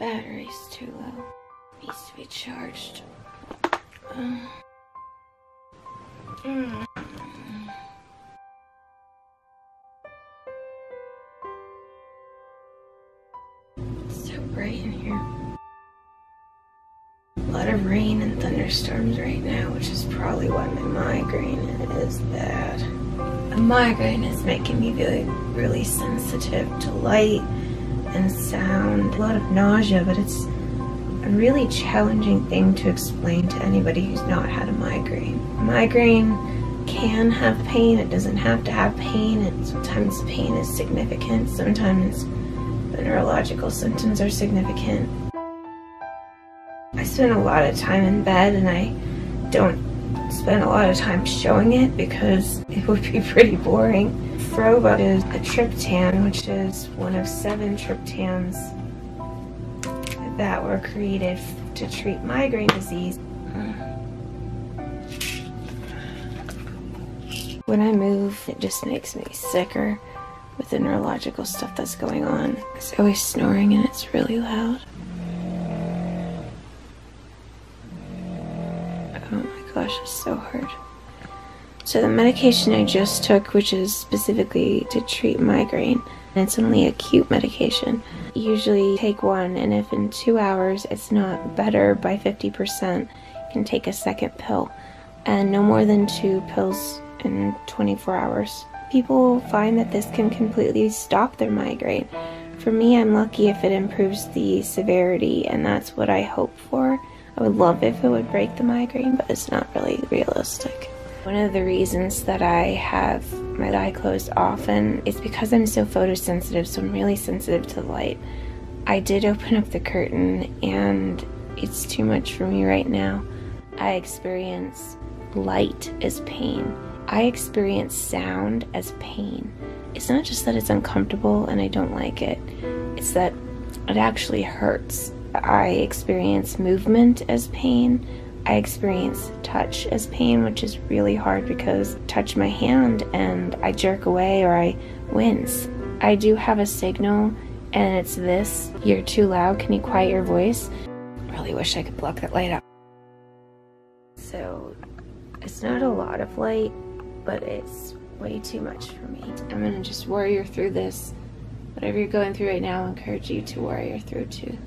Battery's too low. Needs to be charged. It's so bright in here. A lot of rain and thunderstorms right now, which is probably why my migraine is bad. A migraine is making me really sensitive to light and sound. A lot of nausea, but it's a really challenging thing to explain to anybody who's not had a migraine. A migraine can have pain. It doesn't have to have pain, and sometimes pain is significant. Sometimes the neurological symptoms are significant. I spend a lot of time in bed, and I don't spend a lot of time showing it because it would be pretty boring. Froba is a triptan, which is one of 7 triptans that were created to treat migraine disease. When I move, it just makes me sicker with the neurological stuff that's going on. It's always snoring and it's really loud. Oh my gosh, it's so hard. So the medication I just took, which is specifically to treat migraine, and it's only acute medication. Usually take one, and if in 2 hours it's not better by 50%, you can take a second pill, and no more than 2 pills in 24 hours. People find that this can completely stop their migraine. For me, I'm lucky if it improves the severity, and that's what I hope for. I would love if it would break the migraine, but it's not really realistic. One of the reasons that I have my eye closed often is because I'm so photosensitive, so I'm really sensitive to the light. I did open up the curtain, and it's too much for me right now. I experience light as pain. I experience sound as pain. It's not just that it's uncomfortable and I don't like it, it's that it actually hurts. I experience movement as pain. I experience touch as pain, which is really hard because I touch my hand and I jerk away or I wince. I do have a signal, and it's this: you're too loud, can you quiet your voice? I really wish I could block that light out. So it's not a lot of light, but it's way too much for me. I'm gonna just warrior through this. Whatever you're going through right now, I encourage you to warrior through too.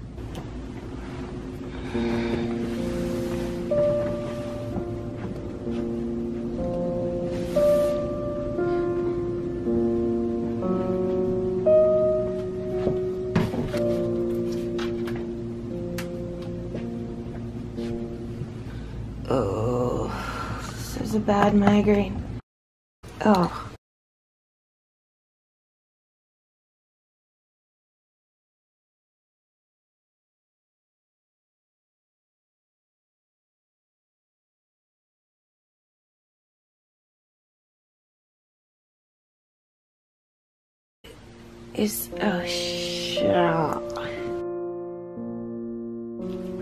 Oh, this is a bad migraine. Oh.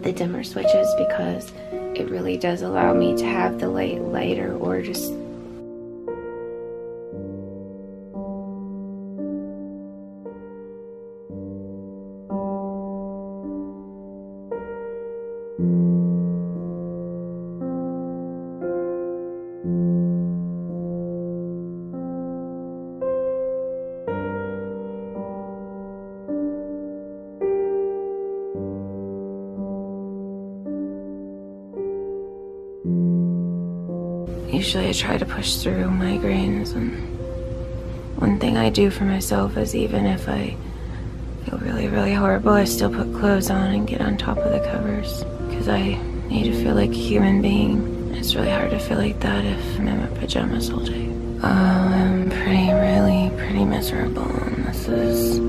The dimmer switches, because it really does allow me to have the light lighter or just usually I try to push through migraines, and one thing I do for myself is even if I feel really horrible, I still put clothes on and get on top of the covers because I need to feel like a human being. It's really hard to feel like that if I'm in my pajamas all day. I'm pretty miserable, and this is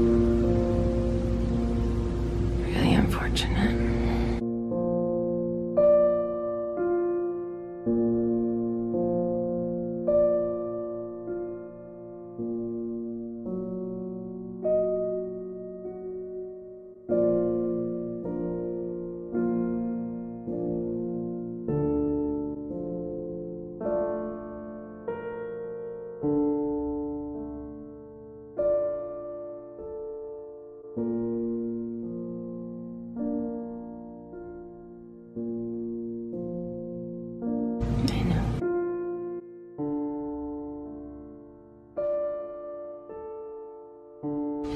really unfortunate.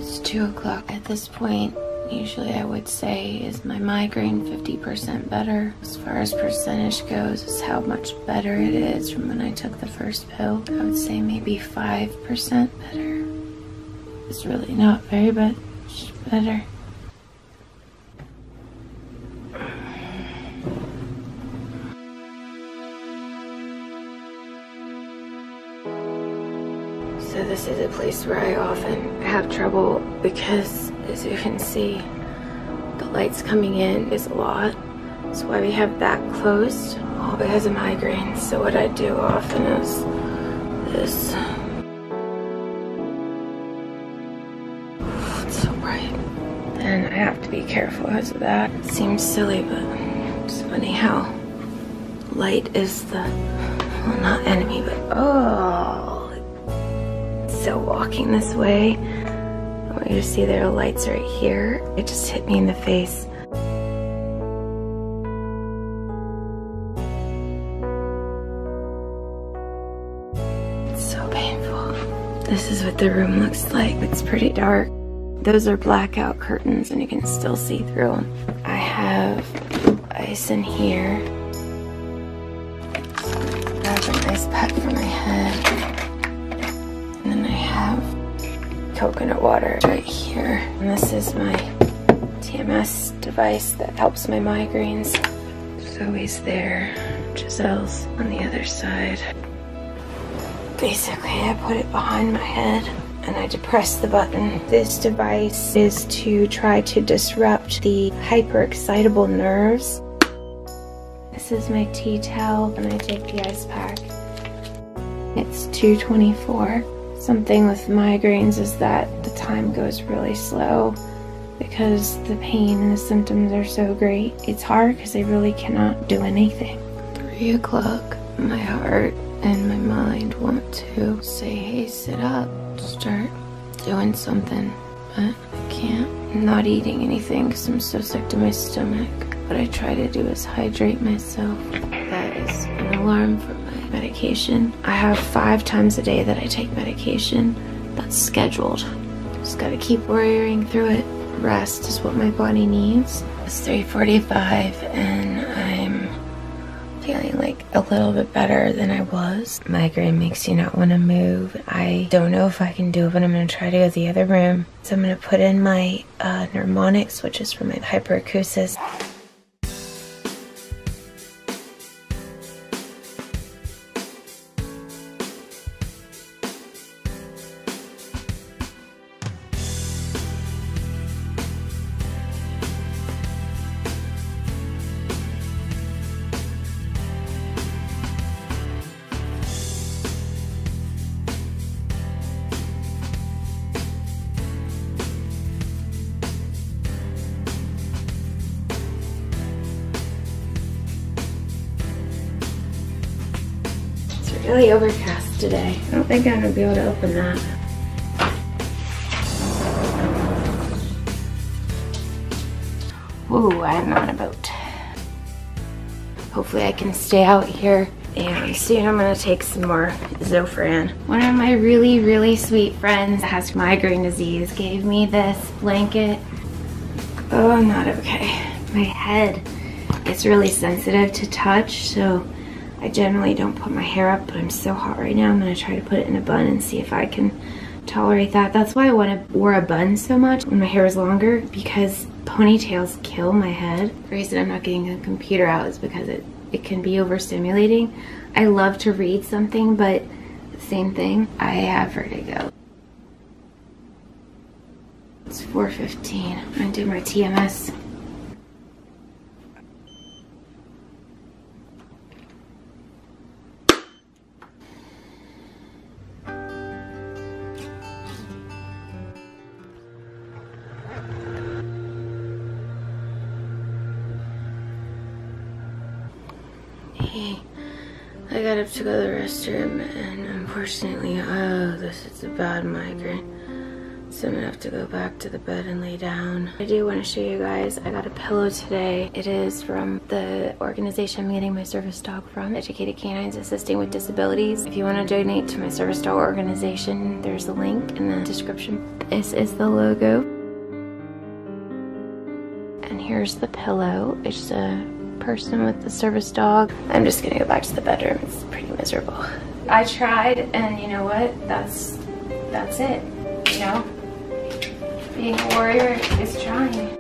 It's 2 o'clock at this point. Usually I would say, is my migraine 50% better? As far as percentage goes, is how much better it is from when I took the first pill. I would say maybe 5% better. It's really not very much better. So this is a place where I often have trouble because, as you can see, the lights coming in is a lot. That's why we have that closed, all because of migraines. So what I do often is this. It's so bright. And I have to be careful because of that. It seems silly, but it's funny how light is the, well, not enemy, but oh. So walking this way, I want you to see there are lights right here. It just hit me in the face. It's so painful. This is what the room looks like. It's pretty dark. Those are blackout curtains and you can still see through them. I have ice in here. Grab an ice pack for my head. And then I have coconut water right here. And this is my STMS device that helps my migraines. Zoe's there. Giselle's on the other side. Basically, I put it behind my head and I depress the button. This device is to try to disrupt the hyperexcitable nerves. This is my tea towel and I take the ice pack. It's 2:24. Something with migraines is that the time goes really slow because the pain and the symptoms are so great. It's hard because I really cannot do anything. 3 o'clock, my heart and my mind want to say, hey, sit up, start doing something, but I can't. I'm not eating anything because I'm so sick to my stomach. What I try to do is hydrate myself. That is an alarm for my medication. I have 5 times a day that I take medication. That's scheduled. Just gotta keep worrying through it. Rest is what my body needs. It's 3:45 and I'm feeling like a little bit better than I was. Migraine makes you not want to move. I don't know if I can do it, but I'm going to try to go to the other room. So I'm going to put in my mnemonics, which is for my hyperacusis. Really overcast today. I don't think I'm gonna be able to open that. Ooh, I'm on a boat. Hopefully I can stay out here and soon I'm gonna take some more Zofran. One of my really, really sweet friends that has migraine disease gave me this blanket. Oh, I'm not okay. My head is really sensitive to touch, so I generally don't put my hair up, but I'm so hot right now. I'm gonna try to put it in a bun and see if I can tolerate that. That's why I wore a bun so much when my hair is longer, because ponytails kill my head. The reason I'm not getting a computer out is because it can be overstimulating. I love to read something, but same thing, I have vertigo. It's 4:15. I'm gonna do my TMS. I got up to go to the restroom and unfortunately, oh, this is a bad migraine. So I'm gonna have to go back to the bed and lay down. I do want to show you guys, I got a pillow today. It is from the organization I'm getting my service dog from, Educated Canines Assisting with Disabilities. If you want to donate to my service dog organization, there's a link in the description. This is the logo. And here's the pillow. It's a person with the service dog. I'm just gonna go back to the bedroom. It's pretty miserable. I tried, and you know what? That's it. You know? Being a warrior is trying.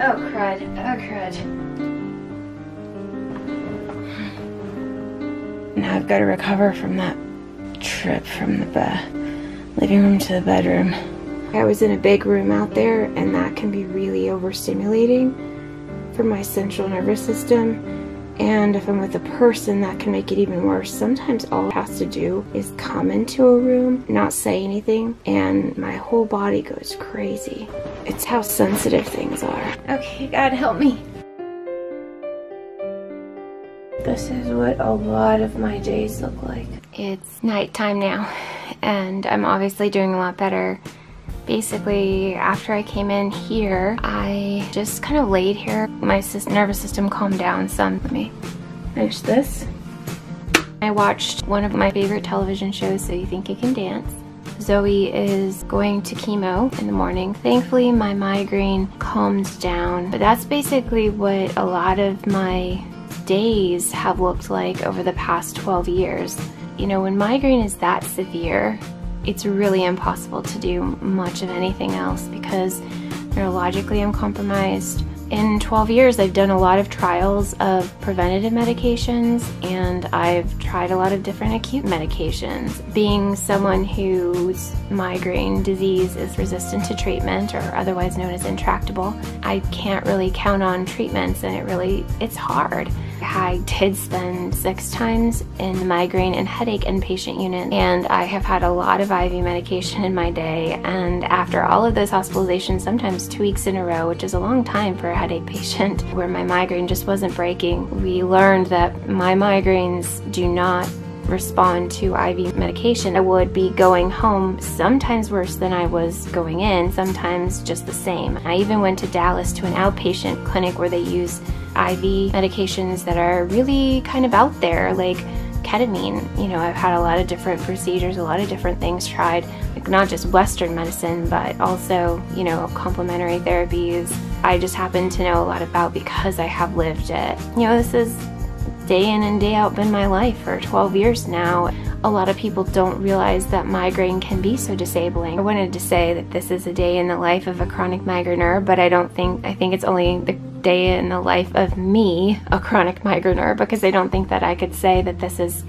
Oh crud, oh crud. Now I've got to recover from that trip from the living room to the bedroom. I was in a big room out there, and that can be really overstimulating for my central nervous system. And if I'm with a person, that can make it even worse. Sometimes all it has to do is come into a room, not say anything, and my whole body goes crazy. It's how sensitive things are. Okay, God help me. This is what a lot of my days look like. It's nighttime now, and I'm obviously doing a lot better. Basically, after I came in here, I just kind of laid here. My nervous system calmed down some. Let me finish this. I watched one of my favorite television shows, So You Think You Can Dance. Zoe is going to chemo in the morning. Thankfully, my migraine calmed down, but that's basically what a lot of my days have looked like over the past 12 years. You know, when migraine is that severe, it's really impossible to do much of anything else because neurologically I'm compromised. In 12 years, I've done a lot of trials of preventative medications, and I've tried a lot of different acute medications. Being someone whose migraine disease is resistant to treatment, or otherwise known as intractable, I can't really count on treatments, and it's hard. I did spend 6 times in the migraine and headache inpatient unit, and I have had a lot of IV medication in my day, and after all of those hospitalizations, sometimes 2 weeks in a row, which is a long time for a headache patient, where my migraine just wasn't breaking, we learned that my migraines do not respond to IV medication. I would be going home sometimes worse than I was going in, sometimes just the same. I even went to Dallas to an outpatient clinic where they use IV medications that are really kind of out there, like ketamine. You know, I've had a lot of different procedures, a lot of different things tried, like not just Western medicine, but also, you know, complementary therapies. I just happen to know a lot about because I have lived it. You know, this is day in and day out been my life for 12 years now. A lot of people don't realize that migraine can be so disabling. I wanted to say that this is a day in the life of a chronic migraineur, but I think it's only the day in the life of me, a chronic migraineur, because I don't think that I could say that this is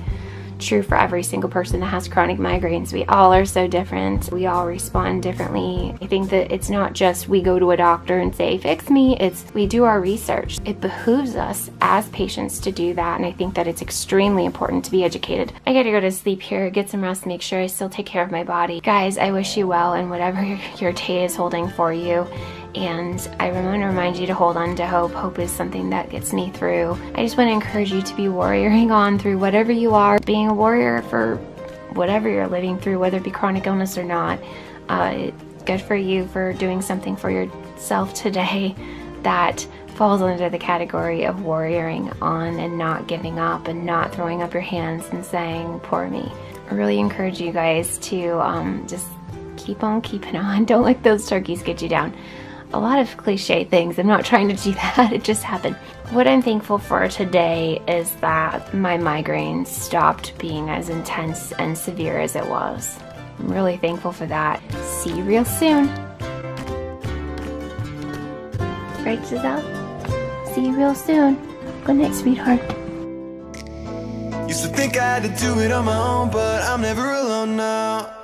true for every single person that has chronic migraines. We all are so different. We all respond differently. I think that it's not just we go to a doctor and say, fix me. It's we do our research. It behooves us as patients to do that, and I think that it's extremely important to be educated. I gotta go to sleep here, get some rest, make sure I still take care of my body. Guys, I wish you well in whatever your day is holding for you. And I want to remind you to hold on to hope. Hope is something that gets me through. I just want to encourage you to be warrioring on through whatever you are. Being a warrior for whatever you're living through, whether it be chronic illness or not. Good for you for doing something for yourself today that falls under the category of warrioring on and not giving up and not throwing up your hands and saying, poor me. I really encourage you guys to just keep on keeping on. Don't let those turkeys get you down. A lot of cliche things. I'm not trying to do that. It just happened. What I'm thankful for today is that my migraine stopped being as intense and severe as it was. I'm really thankful for that. See you real soon. Right, Giselle? See you real soon. Good night, sweetheart. Used to think I had to do it on my own, but I'm never alone now.